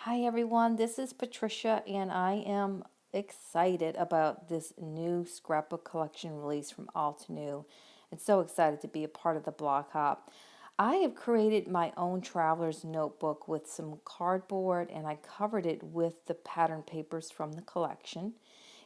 Hi everyone, this is Patricia and I am excited about this new scrapbook collection release from Altenew and so excited to be a part of the blog hop. I have created my own traveler's notebook with some cardboard and I covered it with the pattern papers from the collection.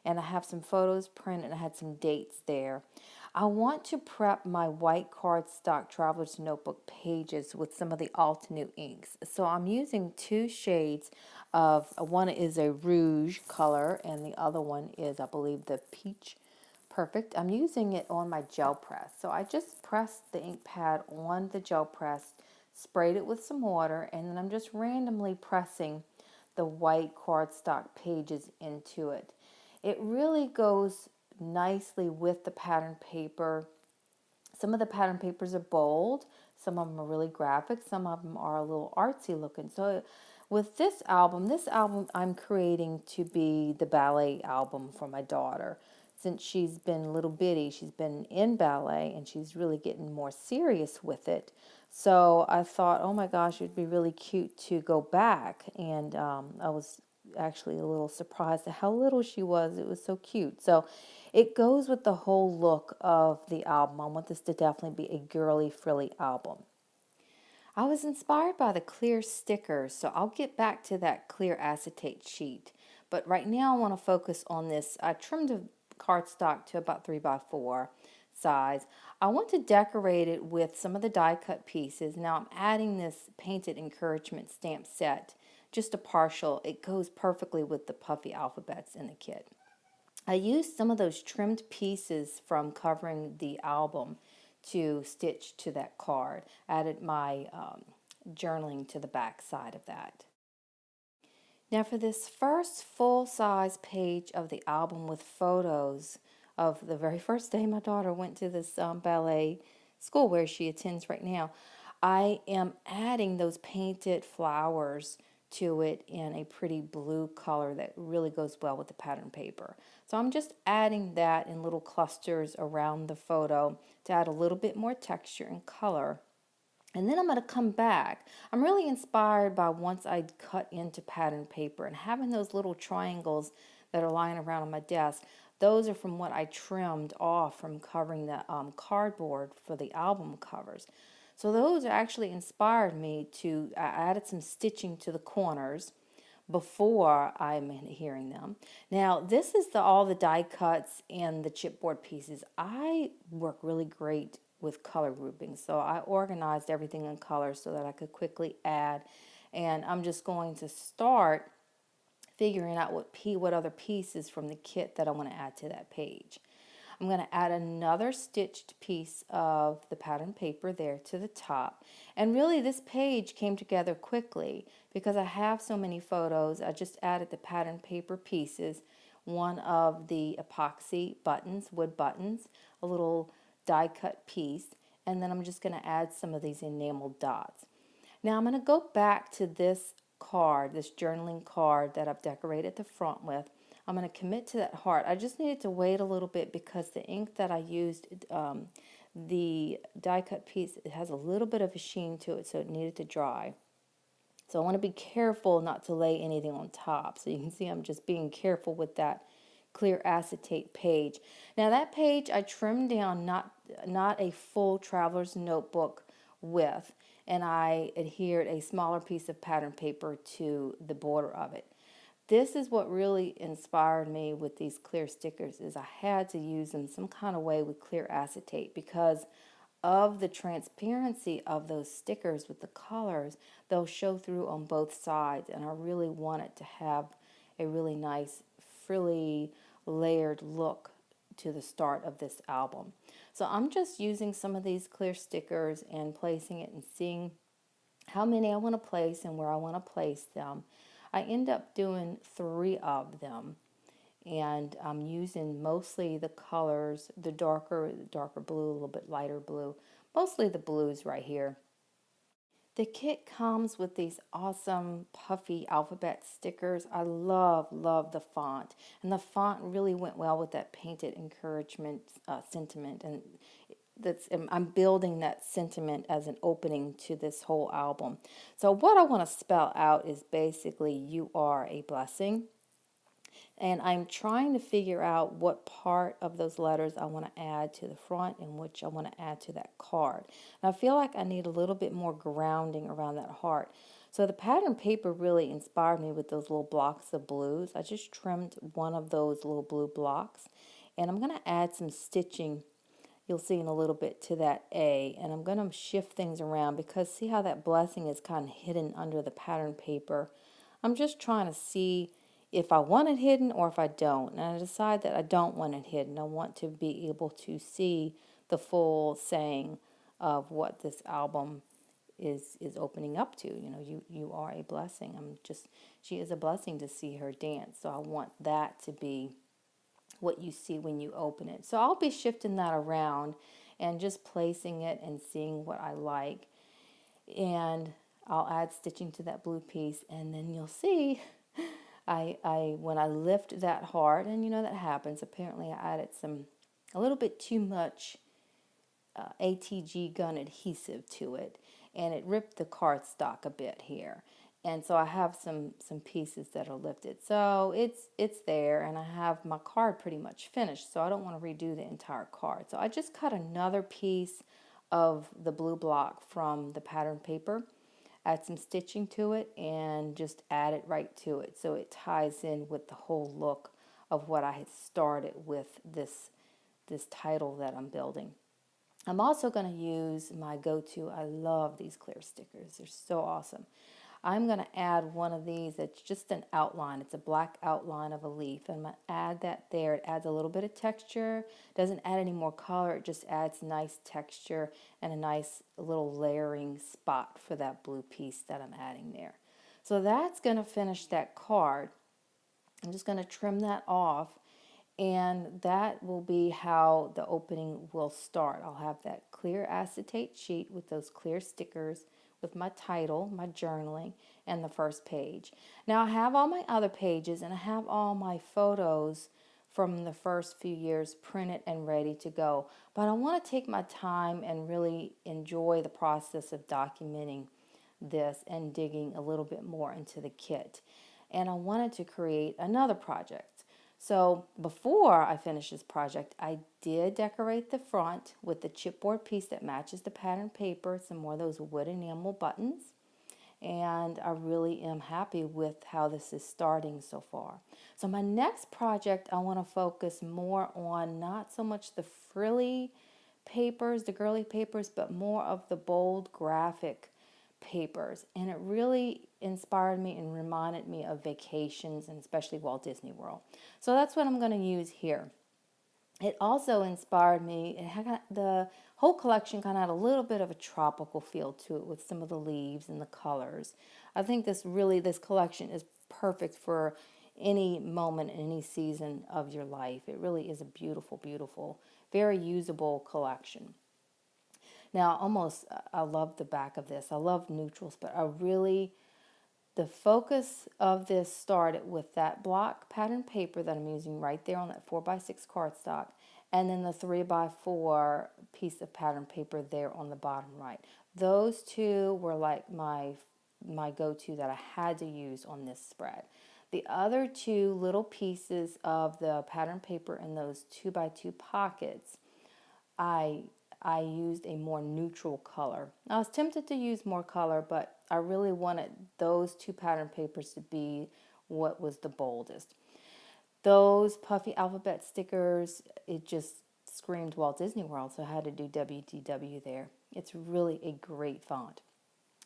And I have some photos printed and I had some dates there. I want to prep my white cardstock traveler's notebook pages with some of the Altenew inks. So I'm using two shades of, one is a rouge color and the other one is, I believe, the peach perfect. I'm using it on my gel press. So I just pressed the ink pad on the gel press, sprayed it with some water, and then I'm just randomly pressing the white cardstock pages into it. It really goes nicely with the pattern paper. Some of the pattern papers are bold, some of them are really graphic, some of them are a little artsy looking. So with this album I'm creating to be the ballet album for my daughter. Since she's been little bitty, she's been in ballet and she's really getting more serious with it. So I thought, oh my gosh, it'd be really cute to go back. And I was actually a little surprised at how little she was. It was so cute. So it goes with the whole look of the album. I want this to definitely be a girly, frilly album. I was inspired by the clear stickers, so I'll get back to that clear acetate sheet. But right now I want to focus on this. I trimmed the cardstock to about 3x4 size. I want to decorate it with some of the die cut pieces. Now I'm adding this painted encouragement stamp set, just a partial. It goes perfectly with the puffy alphabets in the kit. I used some of those trimmed pieces from covering the album to stitch to that card. Added my journaling to the back side of that. Now for this first full-size page of the album with photos of the very first day my daughter went to this ballet school where she attends right now, I am adding those painted flowers to it in a pretty blue color that really goes well with the pattern paper. So I'm just adding that in little clusters around the photo to add a little bit more texture and color. And then I'm going to come back. I'm really inspired by once I cut into pattern paper and having those little triangles that are lying around on my desk. Those are from what I trimmed off from covering the cardboard for the album covers. So those actually inspired me to, I added some stitching to the corners before I'm hearing them. Now this is all the die cuts and the chipboard pieces. I work really great with color grouping, so I organized everything in color so that I could quickly add, and I'm just going to start figuring out what other pieces from the kit that I want to add to that page. I'm going to add another stitched piece of the pattern paper there to the top. And really this page came together quickly because I have so many photos. I just added the pattern paper pieces, one of the epoxy buttons, wood buttons, a little die cut piece, and then I'm just going to add some of these enameled dots. Now I'm going to go back to this card, this journaling card that I've decorated the front with. I'm going to commit to that heart. I just needed to wait a little bit because the ink that I used, the die cut piece, it has a little bit of a sheen to it, so it needed to dry. So I want to be careful not to lay anything on top. So you can see I'm just being careful with that clear acetate page. Now that page I trimmed down not a full traveler's notebook width, and I adhered a smaller piece of pattern paper to the border of it. This is what really inspired me with these clear stickers, is I had to use them some kind of way with clear acetate because of the transparency of those stickers with the colors. They'll show through on both sides, and I really wanted to have a really nice frilly layered look to the start of this album. So I'm just using some of these clear stickers and placing it and seeing how many I want to place and where I want to place them. I end up doing 3 of them, and I'm using mostly the colors, the darker blue, a little bit lighter blue, mostly the blues right here. The kit comes with these awesome puffy alphabet stickers. I love the font, and the font really went well with that painted encouragement sentiment, and I'm building that sentiment as an opening to this whole album. So what I want to spell out is basically you are a blessing. And I'm trying to figure out what part of those letters I want to add to the front and which I want to add to that card. And I feel like I need a little bit more grounding around that heart. So the pattern paper really inspired me with those little blocks of blues. I just trimmed one of those little blue blocks. And I'm going to add some stitching, you'll see in a little bit, to that A. And I'm going to shift things around because see how that blessing is kind of hidden under the pattern paper. I'm just trying to see if I want it hidden or if I don't. And I decide that I don't want it hidden. I want to be able to see the full saying of what this album is opening up to. You know, you are a blessing. She is a blessing to see her dance. So I want that to be what you see when you open it. So I'll be shifting that around and just placing it and seeing what I like. And I'll add stitching to that blue piece, and then you'll see I when I lift that heart, and you know that happens. Apparently, I added a little bit too much ATG gun adhesive to it, and it ripped the cardstock a bit here. And so I have some pieces that are lifted. So it's there, and I have my card pretty much finished. So I don't want to redo the entire card. So I just cut another piece of the blue block from the pattern paper, add some stitching to it, and just add it right to it. So it ties in with the whole look of what I had started with this title that I'm building. I'm also going to use my go-to. I love these clear stickers. They're so awesome. I'm going to add one of these that's just an outline. It's a black outline of a leaf. And I'm going to add that there. It adds a little bit of texture. Doesn't add any more color. It just adds nice texture and a nice little layering spot for that blue piece that I'm adding there. So that's going to finish that card. I'm just going to trim that off. And that will be how the opening will start. I'll have that clear acetate sheet with those clear stickers with my title, my journaling, and the first page. Now I have all my other pages and I have all my photos from the first few years printed and ready to go. But I want to take my time and really enjoy the process of documenting this and digging a little bit more into the kit. And I wanted to create another project. So before I finish this project, I did decorate the front with the chipboard piece that matches the pattern paper, some more of those wood enamel buttons. And I really am happy with how this is starting so far. So my next project, I want to focus more on not so much the frilly papers, the girly papers, but more of the bold graphic papers. And it really inspired me and reminded me of vacations, and especially Walt Disney World. So that's what I'm going to use here. It also inspired me. The whole collection kind of had a little bit of a tropical feel to it with some of the leaves and the colors. I think this collection is perfect for any moment, any season of your life. It really is a beautiful, beautiful, very usable collection. Now, I love the back of this. I love neutrals, but the focus of this started with that block pattern paper that I'm using right there on that 4x6 cardstock, and then the 3x4 piece of pattern paper there on the bottom right. Those two were like my go-to that I had to use on this spread. The other two little pieces of the pattern paper in those 2x2 pockets, I used a more neutral color. I was tempted to use more color, but I really wanted those two pattern papers to be what was the boldest. Those puffy alphabet stickers, it just screamed Walt Disney World, so I had to do WDW there. It's really a great font.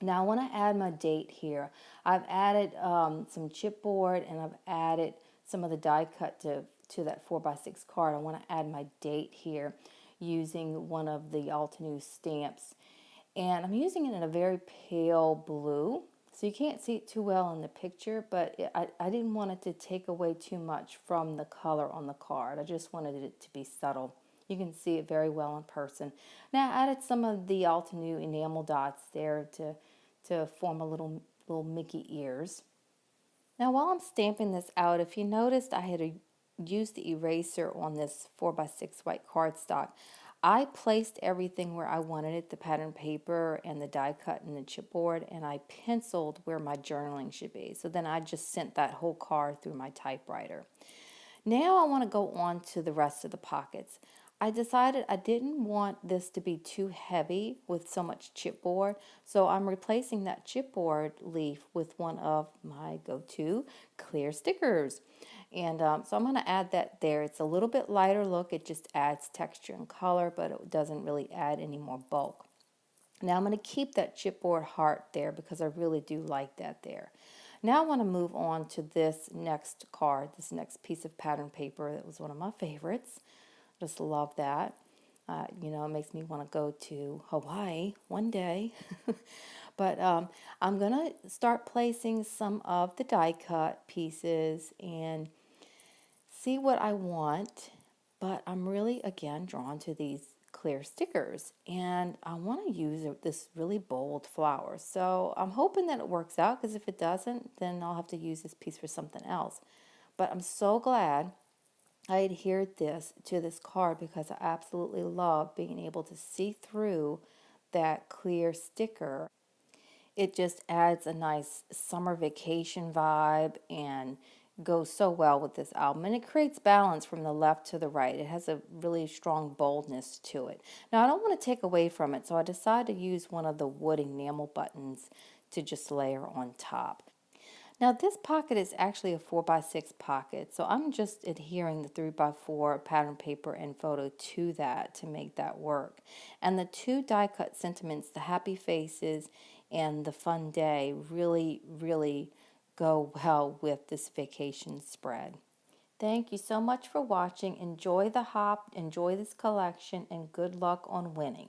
Now I want to add my date here. I've added some chipboard, and I've added some of the die cut to that 4x6 card. I want to add my date here using one of the Altenew stamps. And I'm using it in a very pale blue, so you can't see it too well in the picture, but I didn't want it to take away too much from the color on the card. I just wanted it to be subtle. You can see it very well in person. Now I added some of the Altenew enamel dots there to form a little Mickey ears. Now while I'm stamping this out, if you noticed, I had used the eraser on this 4x6 white cardstock. I placed everything where I wanted it, the pattern paper and the die cut and the chipboard, and I penciled where my journaling should be. So then I just sent that whole card through my typewriter. Now I want to go on to the rest of the pockets. I decided I didn't want this to be too heavy with so much chipboard, so I'm replacing that chipboard leaf with one of my go-to clear stickers. And so I'm going to add that there. It's a little bit lighter look. It just adds texture and color, but it doesn't really add any more bulk. Now I'm going to keep that chipboard heart there because I really do like that there. Now I want to move on to this next card, this next piece of pattern paper. That was one of my favorites. Just love that. It makes me want to go to Hawaii one day. But I'm going to start placing some of the die cut pieces and see what I want. But I'm really, again, drawn to these clear stickers. And I want to use this really bold flower. So I'm hoping that it works out, because if it doesn't, then I'll have to use this piece for something else. But I'm so glad I adhered to this card, because I absolutely love being able to see through that clear sticker. It just adds a nice summer vacation vibe and goes so well with this album. And it creates balance from the left to the right. It has a really strong boldness to it. Now, I don't want to take away from it, so I decided to use one of the wood enamel buttons to just layer on top. Now this pocket is actually a 4x6 pocket, so I'm just adhering the 3x4 pattern paper and photo to that to make that work. And the two die cut sentiments, the happy faces and the fun day, really, really go well with this vacation spread. Thank you so much for watching. Enjoy the hop, enjoy this collection, and good luck on winning.